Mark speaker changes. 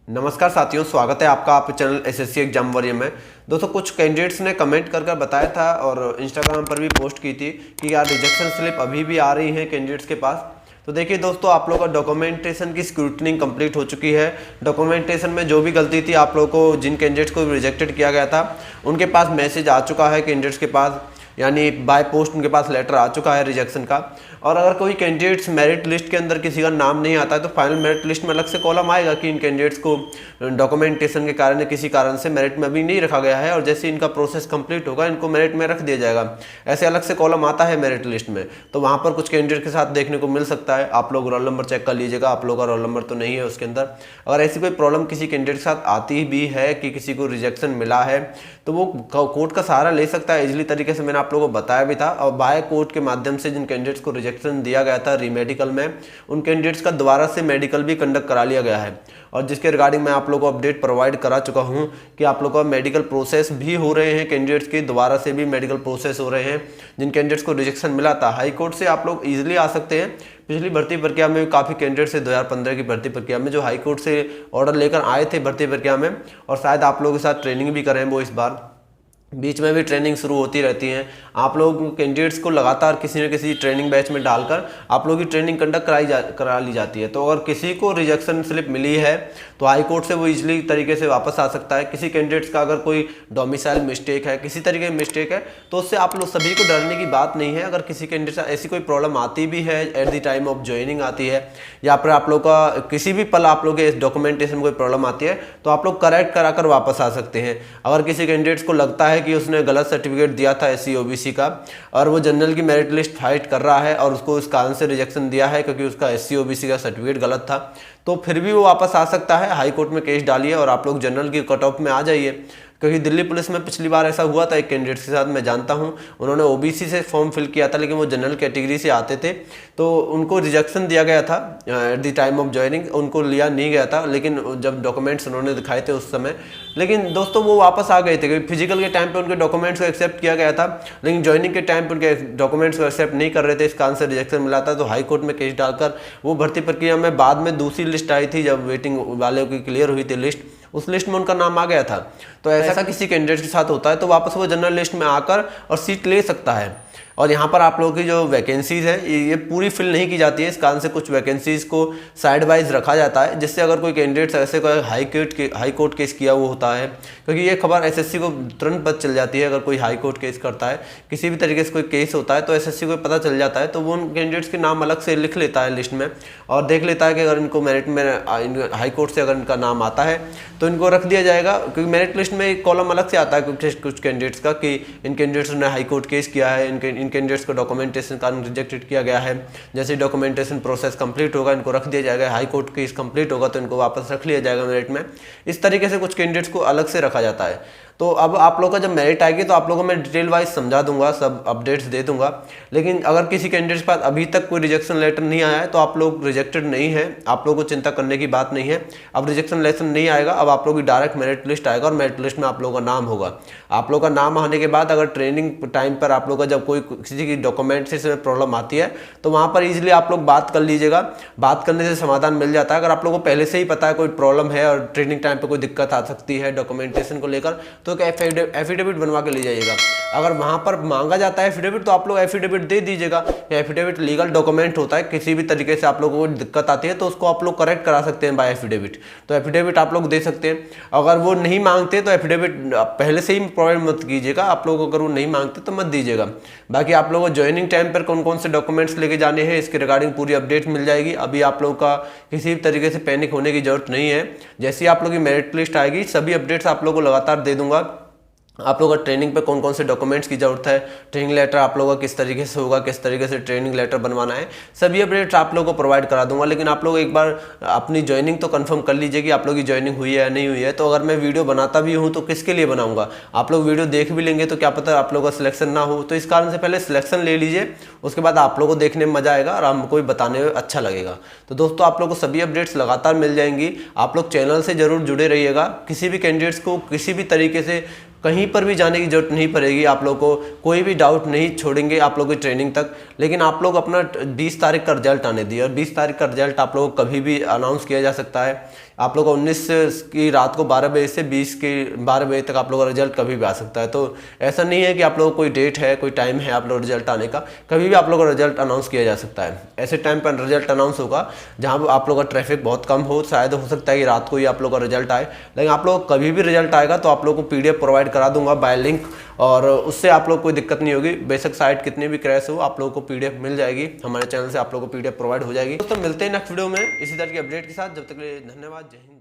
Speaker 1: नमस्कार साथियों, स्वागत है आपका आप चैनल एसएससी एग्जाम वॉरियर में। दोस्तों, कुछ कैंडिडेट्स ने कमेंट कर बताया था और इंस्टाग्राम पर भी पोस्ट की थी कि यार रिजेक्शन स्लिप अभी भी आ रही है कैंडिडेट्स के पास। तो देखिए दोस्तों, आप लोगों का डॉक्यूमेंटेशन की स्क्रूटनिंग कंप्लीट हो चुकी है। डॉक्यूमेंटेशन में जो भी गलती थी, आप लोगों को जिन कैंडिडेट्स को रिजेक्टेड किया गया था उनके पास मैसेज आ चुका है कैंडिडेट्स के पास, यानी बाय पोस्ट उनके पास लेटर आ चुका है रिजेक्शन का। और अगर कोई कैंडिडेट्स मेरिट लिस्ट के अंदर किसी का नाम नहीं आता है तो फाइनल मेरिट लिस्ट में अलग से कॉलम आएगा कि इन कैंडिडेट्स को डॉक्यूमेंटेशन के कारण या किसी कारण से मेरिट में अभी नहीं रखा गया है, और जैसे इनका प्रोसेस कंप्लीट होगा इनको मेरिट में रख दिया जाएगा। ऐसे अलग से कॉलम आता है मेरिट लिस्ट में, तो वहाँ पर कुछ कैंडिडेट के साथ देखने को मिल सकता है। आप लोग रोल नंबर चेक कर लीजिएगा, आप लोग का रोल नंबर तो नहीं है उसके अंदर। अगर ऐसी कोई प्रॉब्लम किसी कैंडिडेट के साथ आती भी है कि किसी को रिजेक्शन मिला है तो वो कोर्ट का सहारा ले सकता है इजीली तरीके से। मैंने आप लोगों को बताया भी था। और बाय कोर्ट के माध्यम से जिन कैंडिडेट्स को रिजेक्शन दिया गया था रीमेडिकल में, उन कैंडिडेट्स का दोबारा से मेडिकल भी कंडक्ट करा लिया गया है, और जिसके रिगार्डिंग मैं आप लोगों को अपडेट प्रोवाइड करा चुका हूं कि आप लोगों का मेडिकल प्रोसेस भी हो रहे हैं, कैंडिडेट्स के दोबारा से भी मेडिकल प्रोसेस हो रहे हैं। जिन कैंडिडेट्स को रिजेक्शन मिला था हाई कोर्ट से, आप लोग इजीली आ सकते हैं। पिछली भर्ती प्रक्रिया में काफ़ी कैंडिडेट से 2015 की भर्ती प्रक्रिया में जो हाई कोर्ट से ऑर्डर लेकर आए थे भर्ती प्रक्रिया में, और शायद आप लोगों के साथ ट्रेनिंग भी करें वो इस बार। बीच में भी ट्रेनिंग शुरू होती रहती हैं। आप लोग कैंडिडेट्स को लगातार किसी न किसी ट्रेनिंग बैच में डालकर आप लोगों की ट्रेनिंग कंडक्ट करा ली जाती है। तो अगर किसी को रिजेक्शन स्लिप मिली है तो हाई कोर्ट से वो इजीली तरीके से वापस आ सकता है। किसी कैंडिडेट्स का अगर कोई डोमिसाइल मिस्टेक है, किसी तरीके की मिस्टेक है, तो उससे आप लोग सभी को डरने की बात नहीं है। अगर किसी कैंडिडेट से ऐसी कोई प्रॉब्लम आती भी है at the time of joining आती है, या फिर आप लोग का किसी भी पल आप लोग के डॉक्यूमेंटेशन में कोई प्रॉब्लम आती है, तो आप लोग करेक्ट कराकर वापस आ सकते हैं। अगर किसी कैंडिडेट्स को लगता है कि उसने गलत सर्टिफिकेट दिया था एससी ओबीसी का, और वो जनरल की मेरिट लिस्ट फाइट कर रहा है और उसको इस कारण से रिजेक्शन दिया है क्योंकि उसका एससी ओबीसी का सर्टिफिकेट गलत था, तो फिर भी वो वापस आ सकता है। हाई कोर्ट में केस डालिए और आप लोग जनरल की कट ऑफ में आ जाइए। क्योंकि दिल्ली पुलिस में पिछली बार ऐसा हुआ था एक कैंडिडेट के साथ, मैं जानता हूं, उन्होंने ओबीसी से फॉर्म फिल किया था लेकिन वो जनरल कैटेगरी से आते थे, तो उनको रिजेक्शन दिया गया था at the time of joining. उनको लिया नहीं गया था, लेकिन जब डॉक्यूमेंट्स उन्होंने दिखाए थे उस समय, लेकिन दोस्तों वो वापस आ गए थे क्योंकि फिजिकल के टाइम पे उनके डॉक्यूमेंट्स को एक्सेप्ट किया गया था, लेकिन ज्वाइनिंग के टाइम पे उनके डॉक्यूमेंट्स को एक्सेप्ट नहीं कर रहे थे, इस कारण से रिजेक्शन मिला था। तो हाई कोर्ट में केस डालकर वो भर्ती प्रक्रिया में बाद में दूसरी लिस्ट आई थी, जब वेटिंग वाले की क्लियर हुई थी लिस्ट, उस लिस्ट में उनका नाम आ गया था। तो ऐसा किसी कैंडिडेट के साथ होता है तो वापस वो जनरल लिस्ट में आकर और सीट ले सकता है। और यहाँ पर आप लोगों की जो वैकेंसीज है ये पूरी फिल नहीं की जाती है, इस कारण से कुछ वैकेंसीज को साइड वाइज रखा जाता है, जिससे अगर कोई कैंडिडेट ऐसे कोई हाई कोर्ट केस किया हुआ होता है, क्योंकि ये खबर एसएससी को तुरंत पता चल जाती है। अगर कोई हाई कोर्ट केस करता है, किसी भी तरीके से कोई केस होता है, तो एसएससी को पता चल जाता है, तो वो उन कैंडिडेट्स के नाम अलग से लिख लेता है लिस्ट में और देख लेता है कि अगर इनको मेरिट में हाई कोर्ट से अगर इनका नाम आता है तो इनको रख दिया जाएगा। क्योंकि मेरिट लिस्ट में एक कॉलम अलग से आता है कुछ कैंडिडेट्स का कि इन कैंडिडेट्स ने हाई कोर्ट केस किया है, इन कैंडिडेट्स को डॉक्यूमेंटेशन कारण रिजेक्टेड किया गया है। जैसे डॉक्यूमेंटेशन प्रोसेस कंप्लीट होगा इनको रख दिया जाएगा, हाई कोर्ट केस कंप्लीट होगा तो इनको वापस रख लिया जाएगा मेरिट में। इस तरीके से कुछ कैंडिडेट्स को अलग से रखा जाता है। तो अब आप लोगों का जब मेरिट आएगी तो आप लोगों को मैं डिटेल वाइज समझा दूंगा, सब अपडेट्स दे दूंगा। लेकिन अगर किसी कैंडिडेट के पास अभी तक कोई रिजेक्शन लेटर नहीं आया है तो आप लोग रिजेक्टेड नहीं है, आप लोगों को चिंता करने की बात नहीं है। अब रिजेक्शन लेटर नहीं आएगा, अब आप लोगों की डायरेक्ट मेरिट लिस्ट आएगा और मेरिट लिस्ट में आप लोगों का नाम होगा। आप लोगों का नाम आने के बाद अगर ट्रेनिंग टाइम पर आप लोग का जब कोई किसी की डॉक्यूमेंट्स में प्रॉब्लम आती है तो वहाँ पर ईजिली आप लोग बात कर लीजिएगा। बात करने से समाधान मिल जाता है। अगर आप लोगों को पहले से ही पता है कोई प्रॉब्लम है और ट्रेनिंग टाइम पर कोई दिक्कत आ सकती है डॉक्यूमेंटेशन को लेकर, तो एफिडेविट बनवा के ले जाइएगा। अगर वहां पर मांगा जाता है एफिडेविट तो आप लोग एफिडेविट दे दीजिएगा। एफिडेविट लीगल डॉक्यूमेंट होता है, किसी भी तरीके से आप लोगों को दिक्कत आती है तो उसको आप लोग करेक्ट करा सकते हैं बाय एफिडेविट, तो एफिडेविट आप लोग दे सकते हैं। अगर वो नहीं मांगते तो एफिडेविट पहले से ही प्रोवाइड मत कीजिएगा, आप लोग अगर वो नहीं मांगते तो मत दीजिएगा। बाकी आप लोगों को ज्वाइनिंग टाइम पर कौन कौन से डॉक्यूमेंट्स लेके जाने हैं इसके रिगार्डिंग पूरी अपडेट मिल जाएगी। अभी आप लोग का किसी भी तरीके से पैनिक होने की जरूरत नहीं है। जैसे आप लोग की मेरिट लिस्ट आएगी सभी अपडेट्स आप लोग को लगातार दे दूंगा। आप लोगों का ट्रेनिंग पे कौन कौन से डॉक्यूमेंट्स की जरूरत है, ट्रेनिंग लेटर आप लोगों का किस तरीके से होगा, किस तरीके से ट्रेनिंग लेटर बनवाना है, सभी अपडेट्स आप लोगों को प्रोवाइड करा दूंगा। लेकिन आप लोग एक बार अपनी ज्वाइनिंग तो कंफर्म कर लीजिए कि आप लोगों की ज्वाइनिंग हुई है या नहीं हुई है। तो अगर मैं वीडियो बनाता भी हूँ तो किसके लिए बनाऊंगा, आप लोग वीडियो देख भी लेंगे तो क्या पता आप लोगों का सिलेक्शन ना हो, तो इस कारण से पहले सिलेक्शन ले लीजिए, उसके बाद आप लोगों को देखने में मजा आएगा और हमको भी बताने में अच्छा लगेगा। तो दोस्तों आप लोग को सभी अपडेट्स लगातार मिल जाएंगी। आप लोग चैनल से जरूर जुड़े रहिएगा। किसी भी कैंडिडेट्स को किसी भी तरीके से कहीं पर भी जाने की जरूरत नहीं पड़ेगी, आप लोग को कोई भी डाउट नहीं छोड़ेंगे आप लोग की ट्रेनिंग तक। लेकिन आप लोग अपना 20 तारीख का रिजल्ट आने दिए, और 20 तारीख का रिजल्ट आप लोगों को कभी भी अनाउंस किया जा सकता है। आप लोग का 19 की रात को 12 बजे से 20 के 12 बजे तक आप लोग का रिजल्ट कभी भी आ सकता है। तो ऐसा नहीं है कि आप लोग को कोई डेट है, कोई टाइम है आप लोग रिजल्ट आने का, कभी भी आप लोग का रिजल्ट अनाउंस किया जा सकता है। ऐसे टाइम पर रिजल्ट अनाउंस होगा जहाँ आप लोग का ट्रैफिक बहुत कम हो, शायद हो सकता है कि रात को ही आप लोग का रिजल्ट आए, लेकिन आप लोग कभी भी रिजल्ट आएगा तो आप लोग को PDF प्रोवाइड करा दूंगा बाय लिंक, और उससे आप लोग कोई दिक्कत नहीं होगी। बेशक साइट कितनी भी क्रैश हो, आप लोगों को PDF मिल जाएगी, हमारे चैनल से आप लोगों को PDF प्रोवाइड हो जाएगी। दोस्तों मिलते हैं नेक्स्ट वीडियो में इसी तरह की अपडेट के साथ, जब तक के लिए धन्यवाद, जय हिंद।